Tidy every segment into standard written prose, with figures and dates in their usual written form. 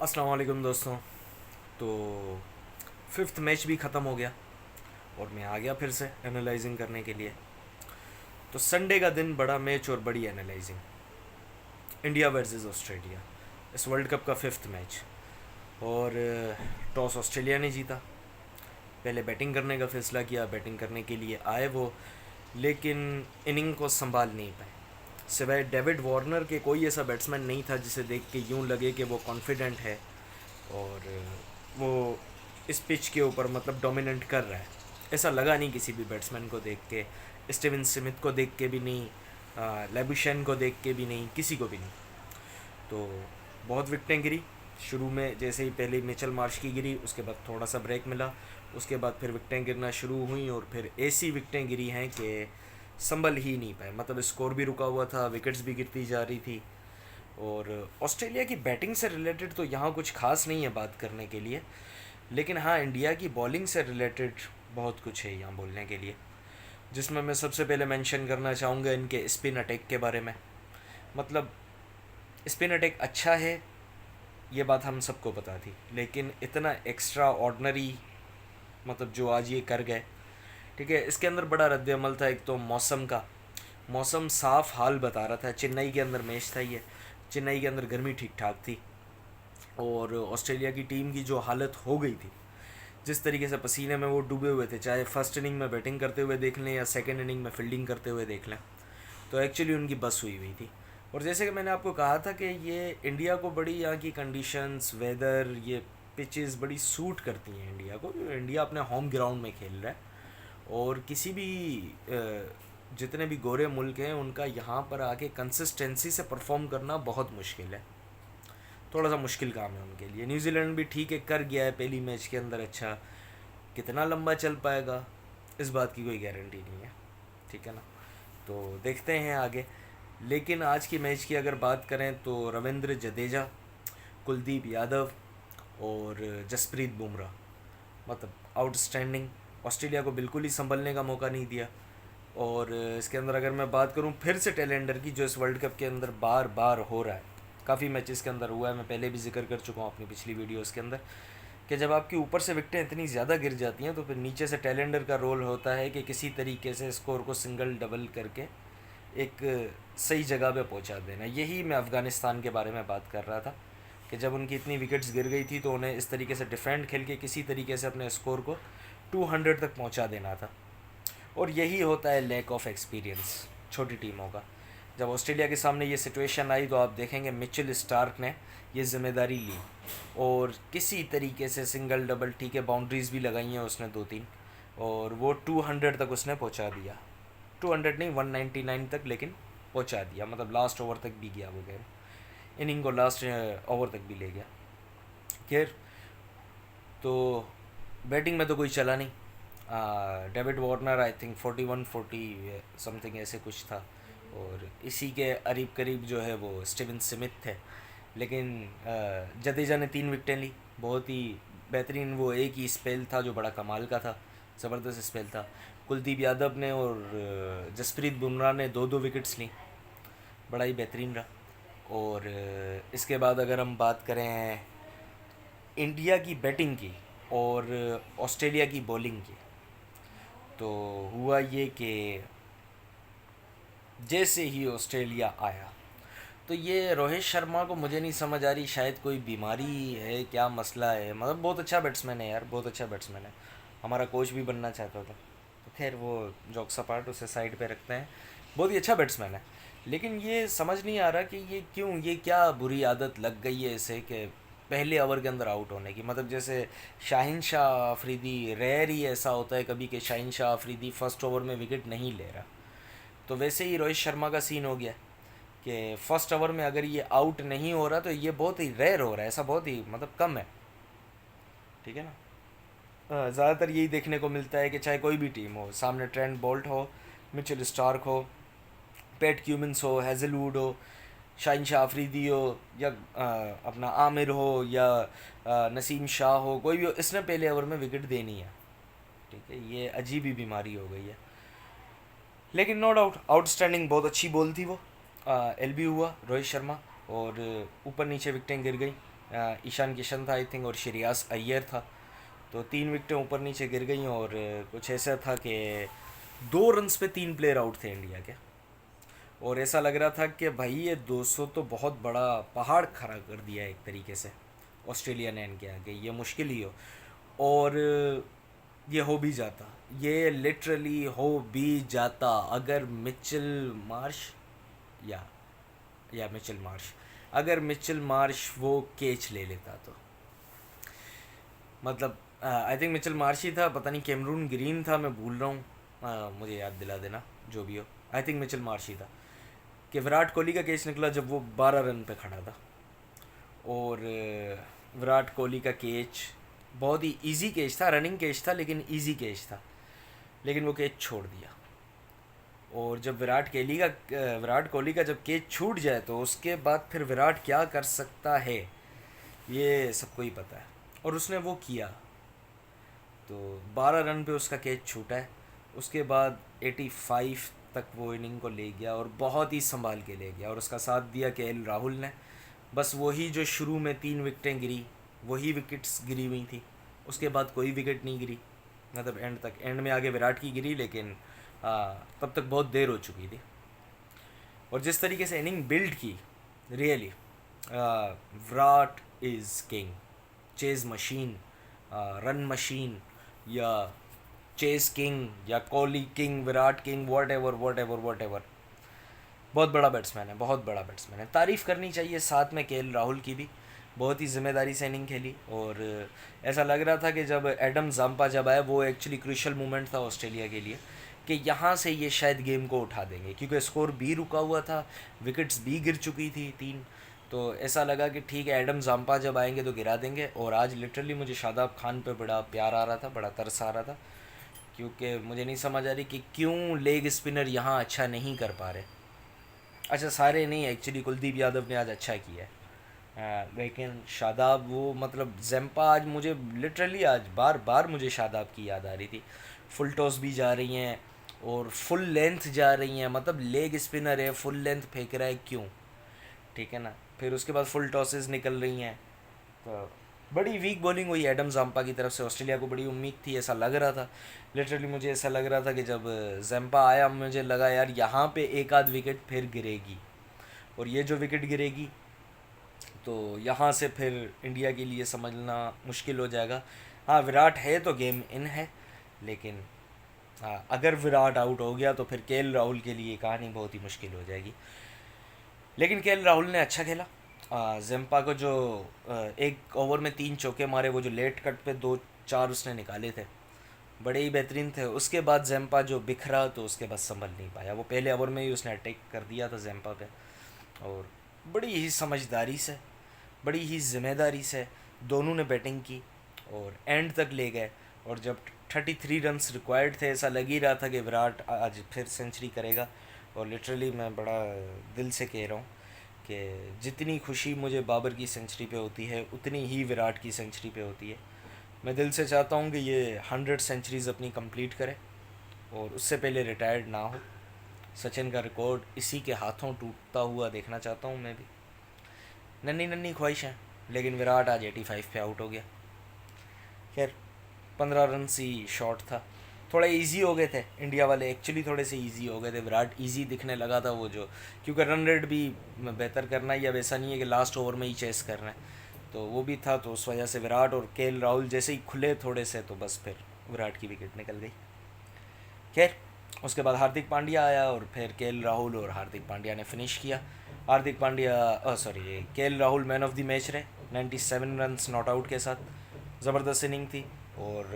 अस्सलाम वालेकुम दोस्तों। तो फिफ्थ मैच भी ख़त्म हो गया और मैं आ गया फिर से एनालाइजिंग करने के लिए। तो संडे का दिन बड़ा मैच और बड़ी एनालाइजिंग। इंडिया वर्सेस ऑस्ट्रेलिया, इस वर्ल्ड कप का फिफ्थ मैच। और टॉस ऑस्ट्रेलिया ने जीता। पहले बैटिंग करने का फैसला किया, बैटिंग करने के लिए आए वो, लेकिन इनिंग को संभाल नहीं पाए। सिवाय डेविड वार्नर के कोई ऐसा बैट्समैन नहीं था जिसे देख के यूँ लगे कि वो कॉन्फिडेंट है और वो इस पिच के ऊपर मतलब डोमिनेट कर रहा है। ऐसा लगा नहीं किसी भी बैट्समैन को देख के, स्टीवन स्मिथ को देख के भी नहीं, लेबुशेन को देख के भी नहीं, किसी को भी नहीं। तो बहुत विकटें गिरी। शुरू में जैसे ही पहले मिचेल मार्श की गिरी, उसके बाद थोड़ा सा ब्रेक मिला, उसके बाद फिर विकटें गिरना शुरू हुई और फिर ऐसी विकटें गिरी हैं कि संभल ही नहीं पाए। मतलब स्कोर भी रुका हुआ था, विकेट्स भी गिरती जा रही थी। और ऑस्ट्रेलिया की बैटिंग से रिलेटेड तो यहाँ कुछ खास नहीं है बात करने के लिए, लेकिन हाँ इंडिया की बॉलिंग से रिलेटेड बहुत कुछ है यहाँ बोलने के लिए, जिसमें मैं सबसे पहले मेंशन करना चाहूँगा इनके स्पिन अटैक के बारे में। मतलब स्पिन अटैक अच्छा है, ये बात हम सबको पता थी, लेकिन इतना एक्स्ट्रा ऑर्डनरी मतलब जो आज ये कर गए, ठीक है। इसके अंदर बड़ा रद्द-ए-अमल था। एक तो मौसम का, मौसम साफ हाल बता रहा था। चेन्नई के अंदर मैच था ये, चेन्नई के अंदर गर्मी ठीक ठाक थी और ऑस्ट्रेलिया की टीम की जो हालत हो गई थी, जिस तरीके से पसीने में वो डूबे हुए थे, चाहे फर्स्ट इनिंग में बैटिंग करते हुए देख लें या सेकेंड इनिंग में फील्डिंग करते हुए देख लें, तो एक्चुअली उनकी बस हुई हुई थी। और जैसे कि मैंने आपको कहा था कि ये इंडिया को बड़ी यहाँ की कंडीशंस, वेदर, ये पिचेस बड़ी सूट करती हैं इंडिया को, क्योंकि इंडिया अपने होम ग्राउंड में खेल रहा है। और किसी भी जितने भी गोरे मुल्क हैं उनका यहाँ पर आके कंसिस्टेंसी से परफॉर्म करना बहुत मुश्किल है। थोड़ा सा मुश्किल काम है उनके लिए। न्यूजीलैंड भी ठीक है, कर गया है पहली मैच के अंदर अच्छा, कितना लंबा चल पाएगा इस बात की कोई गारंटी नहीं है, ठीक है ना। तो देखते हैं आगे। लेकिन आज की मैच की अगर बात करें तो रविंद्र जडेजा, कुलदीप यादव और जसप्रीत बुमराह, मतलब आउटस्टैंडिंग। ऑस्ट्रेलिया को बिल्कुल ही संभलने का मौका नहीं दिया। और इसके अंदर अगर मैं बात करूं फिर से टेलेंडर की, जो इस वर्ल्ड कप के अंदर बार बार हो रहा है, काफ़ी मैचेस के अंदर हुआ है, मैं पहले भी जिक्र कर चुका हूँ अपनी पिछली वीडियोस के अंदर, कि जब आपके ऊपर से विकटें इतनी ज़्यादा गिर जाती हैं तो फिर नीचे से टेलेंडर का रोल होता है कि किसी तरीके से स्कोर को सिंगल डबल करके एक सही जगह पे पहुंचा देना। यही मैं अफ़गानिस्तान के बारे में बात कर रहा था कि जब उनकी इतनी विकेट्स गिर गई थी तो उन्हें इस तरीके से डिफेंड खेल के किसी तरीके से अपने स्कोर को 200 तक पहुंचा देना था। और यही होता है लैक ऑफ एक्सपीरियंस छोटी टीमों का। जब ऑस्ट्रेलिया के सामने ये सिचुएशन आई तो आप देखेंगे मिचेल स्टार्क ने ये जिम्मेदारी ली और किसी तरीके से सिंगल डबल, ठीक है बाउंड्रीज भी लगाई हैं उसने दो तीन, और वो 200 तक उसने पहुंचा दिया। 200 नहीं, 199 तक लेकिन पहुंचा दिया। मतलब लास्ट ओवर तक भी गया वो गेम, इनिंग को लास्ट ओवर तक भी ले गया। खैर, तो बैटिंग में तो कोई चला नहीं। David Warner I think 41-40 something ऐसे कुछ था, और इसी के करीब करीब जो है वो स्टीवन स्मिथ थे। लेकिन जडेजा ने 3 विकटें ली, बहुत ही बेहतरीन। वो एक ही स्पेल था जो बड़ा कमाल का था, ज़बरदस्त स्पेल था। कुलदीप यादव ने और जसप्रीत बुमराह ने दो दो विकेट्स ली, बड़ा ही बेहतरीन रहा। और इसके बाद अगर हम बात करें इंडिया की बैटिंग की और ऑस्ट्रेलिया की बॉलिंग की, तो हुआ ये कि जैसे ही ऑस्ट्रेलिया आया तो ये रोहित शर्मा को मुझे नहीं समझ आ रही, शायद कोई बीमारी है, क्या मसला है। मतलब बहुत अच्छा बैट्समैन है यार, बहुत अच्छा बैट्समैन है, हमारा कोच भी बनना चाहता था। तो खैर वो जोक्स अपार्ट, उसे साइड पे रखते हैं। बहुत ही अच्छा बैट्समैन है, लेकिन ये समझ नहीं आ रहा कि ये क्यों, ये क्या बुरी आदत लग गई है इसे कि पहले ओवर के अंदर आउट होने की। मतलब जैसे शाहिन शाह अफरीदी, रेयर ही ऐसा होता है कभी कि शाहिन शाह अफरीदी फर्स्ट ओवर में विकेट नहीं ले रहा, तो वैसे ही रोहित शर्मा का सीन हो गया कि फर्स्ट ओवर में अगर ये आउट नहीं हो रहा तो ये बहुत ही रेयर हो रहा है, ऐसा बहुत ही मतलब कम है, ठीक है ना। ज़्यादातर यही देखने को मिलता है कि चाहे कोई भी टीम हो, सामने ट्रेंट बोल्ट हो, मिचेल स्टार्क हो, पैट क्यूमिंस हो, हेजलवुड हो, शाहिन शाह अफरीदी हो, या अपना आमिर हो, या नसीम शाह हो, कोई भी हो, इसने पहले ओवर में विकेट देनी है, ठीक है। ये अजीब ही बीमारी हो गई है। लेकिन नो डाउट आउटस्टैंडिंग, बहुत अच्छी बॉल थी वो। एल बी हुआ रोहित शर्मा, और ऊपर नीचे विकटें गिर गई। ईशान किशन था आई थिंक और श्रेयस अय्यर था। तो 3 विकेटें ऊपर नीचे गिर गई और कुछ ऐसा था कि 2 रन्स पे 3 प्लेयर आउट थे इंडिया के। और ऐसा लग रहा था कि भाई ये 200 तो बहुत बड़ा पहाड़ खड़ा कर दिया एक तरीके से ऑस्ट्रेलिया ने इनके आगे, ये मुश्किल ही हो। और ये हो भी जाता, ये लिटरली हो भी जाता अगर मिचेल मार्श या मिचेल मार्श, अगर मिचेल मार्श वो कैच ले लेता तो मतलब आई थिंक मिचेल मार्श ही था, पता नहीं कैमरून ग्रीन था, मैं भूल रहा हूँ, मुझे याद दिला देना जो भी हो। आई थिंक मिचेल मार्श ही था कि विराट कोहली का केस निकला जब वो 12 रन पे खड़ा था। और विराट कोहली का कैच बहुत ही इजी कैच था, रनिंग कैच था लेकिन इजी कैच था, लेकिन वो कैच छोड़ दिया। और जब विराट कोहली का जब कैच छूट जाए तो उसके बाद फिर विराट क्या कर सकता है ये सबको ही पता है, और उसने वो किया। तो 12 रन पे उसका कैच छूटा है, उसके बाद 85 तक वो इनिंग को ले गया और बहुत ही संभाल के ले गया, और उसका साथ दिया केएल राहुल ने। बस वही जो शुरू में 3 विकेटें गिरी वही विकेट्स गिरी हुई थी, उसके बाद कोई विकेट नहीं गिरी, मतलब एंड तक। एंड में आगे विराट की गिरी, लेकिन तब तक बहुत देर हो चुकी थी। और जिस तरीके से इनिंग बिल्ड की, really Virat is king, chase machine, run machine, या चेज किंग, या Kohli king, Virat king, what ever. बहुत बड़ा बैट्समैन है, बहुत बड़ा बैट्समैन है, तारीफ़ करनी चाहिए। साथ में केएल राहुल की भी बहुत ही ज़िम्मेदारी से इनिंग खेली। और ऐसा लग रहा था कि जब एडम जाम्पा जब आया, वो एक्चुअली क्रूशल मोमेंट था ऑस्ट्रेलिया के लिए कि यहाँ से ये शायद गेम को उठा देंगे, क्योंकि स्कोर भी रुका हुआ था, विकेट्स भी गिर चुकी थी 3। तो ऐसा लगा कि ठीक है, एडम जाम्पा जब आएंगे तो गिरा देंगे। और आज लिटरली मुझे शादाब खान पे बड़ा प्यार आ रहा था, बड़ा तरस आ रहा था, क्योंकि मुझे नहीं समझ आ रही कि क्यों लेग स्पिनर यहाँ अच्छा नहीं कर पा रहे। अच्छा, सारे नहीं, एक्चुअली कुलदीप यादव ने आज अच्छा किया है, लेकिन शादाब वो मतलब जैम्पा आज मुझे लिटरली आज बार बार मुझे शादाब की याद आ रही थी। फुल टॉस भी जा रही हैं और फुल लेंथ जा रही हैं, मतलब लेग स्पिनर है, फुल लेंथ फेंक रहा है, क्यों? ठीक है ना। फिर उसके बाद फुल टॉसेस निकल रही हैं। तो बड़ी वीक बॉलिंग हुई एडम जाम्पा की तरफ से। ऑस्ट्रेलिया को बड़ी उम्मीद थी, ऐसा लग रहा था, लिटरली मुझे ऐसा लग रहा था कि जब जैम्पा आया मुझे लगा यार यहाँ पे एक आध विकेट फिर गिरेगी, और ये जो विकेट गिरेगी तो यहाँ से फिर इंडिया के लिए समझना मुश्किल हो जाएगा। हाँ, विराट है तो गेम इन है, लेकिन हाँ, अगर विराट आउट हो गया तो फिर केएल राहुल के लिए कहानी बहुत ही मुश्किल हो जाएगी। लेकिन केएल राहुल ने अच्छा खेला। जैम्पा को जो एक ओवर में 3 चौके मारे, वो जो लेट कट पे 2-4 उसने निकाले थे, बड़े ही बेहतरीन थे। उसके बाद जैम्पा जो बिखरा तो उसके बाद संभल नहीं पाया, वो पहले ओवर में ही उसने अटैक कर दिया था जैम्पा पे। और बड़ी ही समझदारी से, बड़ी ही जिम्मेदारी से दोनों ने बैटिंग की और एंड तक ले गए। और जब 33 रन्स रिक्वायर्ड थे, ऐसा लग ही रहा था कि विराट आज फिर सेंचुरी करेगा। और लिटरली मैं बड़ा दिल से कह रहा हूँ कि जितनी खुशी मुझे बाबर की सेंचुरी पे होती है, उतनी ही विराट की सेंचुरी पे होती है। मैं दिल से चाहता हूँ कि ये 100 सेंचुरीज़ अपनी कंप्लीट करे और उससे पहले रिटायर्ड ना हो। सचिन का रिकॉर्ड इसी के हाथों टूटता हुआ देखना चाहता हूँ मैं भी। नन्ही नन्ही ख्वाहिश है, लेकिन विराट आज 85 पे आउट हो गया। खैर, 15 रन ही शॉट था, थोड़े इजी हो गए थे इंडिया वाले, एक्चुअली थोड़े से इजी हो गए थे। विराट इजी दिखने लगा था वो जो, क्योंकि रन रेट भी बेहतर करना है, या वैसा नहीं है कि लास्ट ओवर में ही चेस करना है, तो वो भी था। तो उस वजह से विराट और केएल राहुल जैसे ही खुले थोड़े से, तो बस फिर विराट की विकेट निकल गई। खैर, उसके बाद हार्दिक पांड्या आया और फिर केएल राहुल और हार्दिक पांड्या ने फिनिश किया। Hardik Pandya sorry KL Rahul man of the match रहे 97 रन्स नॉट आउट के साथ। ज़बरदस्त इनिंग थी, और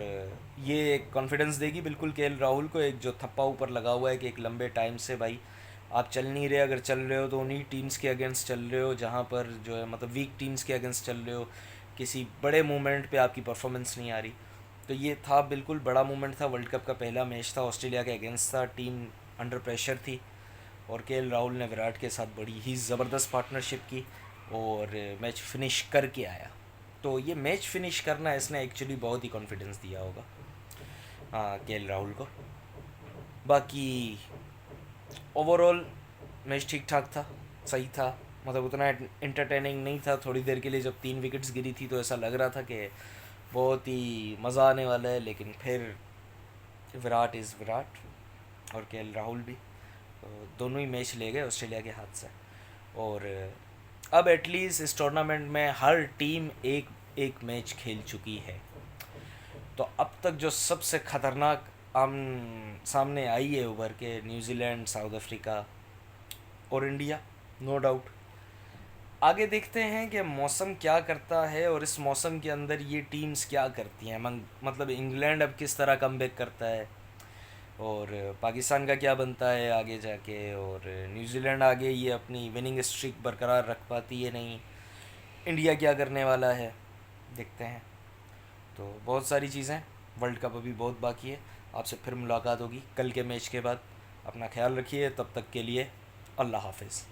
ये एक कॉन्फिडेंस देगी बिल्कुल केएल राहुल को, एक जो थप्पा ऊपर लगा हुआ है कि एक लंबे टाइम से भाई आप चल नहीं रहे, अगर चल रहे हो तो उन्हीं टीम्स के अगेंस्ट चल रहे हो जहाँ पर जो है मतलब वीक टीम्स के अगेंस्ट चल रहे हो, किसी बड़े मोमेंट पे आपकी परफॉर्मेंस नहीं आ रही। तो ये था बिल्कुल बड़ा मोमेंट था, वर्ल्ड कप का पहला मैच था, ऑस्ट्रेलिया के अगेंस्ट था, टीम अंडर प्रेशर थी, और केएल राहुल ने विराट के साथ बड़ी ही ज़बरदस्त पार्टनरशिप की और मैच फिनिश करके आया। तो ये मैच फिनिश करना इसने एक्चुअली बहुत ही कॉन्फिडेंस दिया होगा हाँ केएल राहुल को। बाकी ओवरऑल मैच ठीक ठाक था, सही था, मतलब उतना इंटरटेनिंग नहीं था। थोड़ी देर के लिए जब 3 विकेट्स गिरी थी तो ऐसा लग रहा था कि बहुत ही मज़ा आने वाला है, लेकिन फिर विराट इज़ विराट और केएल राहुल भी, तो दोनों ही मैच ले गए ऑस्ट्रेलिया के हाथ से। और अब एटलीस्ट इस टूर्नामेंट में हर टीम एक एक मैच खेल चुकी है। तो अब तक जो सबसे ख़तरनाक आम सामने आई है उभर के, न्यूजीलैंड, साउथ अफ्रीका और इंडिया, नो डाउट। आगे देखते हैं कि मौसम क्या करता है और इस मौसम के अंदर ये टीम्स क्या करती हैं। मतलब इंग्लैंड अब किस तरह कमबैक करता है, और पाकिस्तान का क्या बनता है आगे जाके, और न्यूजीलैंड आगे ये अपनी विनिंग स्ट्रीक बरकरार रख पाती है नहीं, इंडिया क्या करने वाला है, देखते हैं। तो बहुत सारी चीज़ें, वर्ल्ड कप अभी बहुत बाकी है। आपसे फिर मुलाकात होगी कल के मैच के बाद। अपना ख्याल रखिए, तब तक के लिए अल्लाह हाफिज़।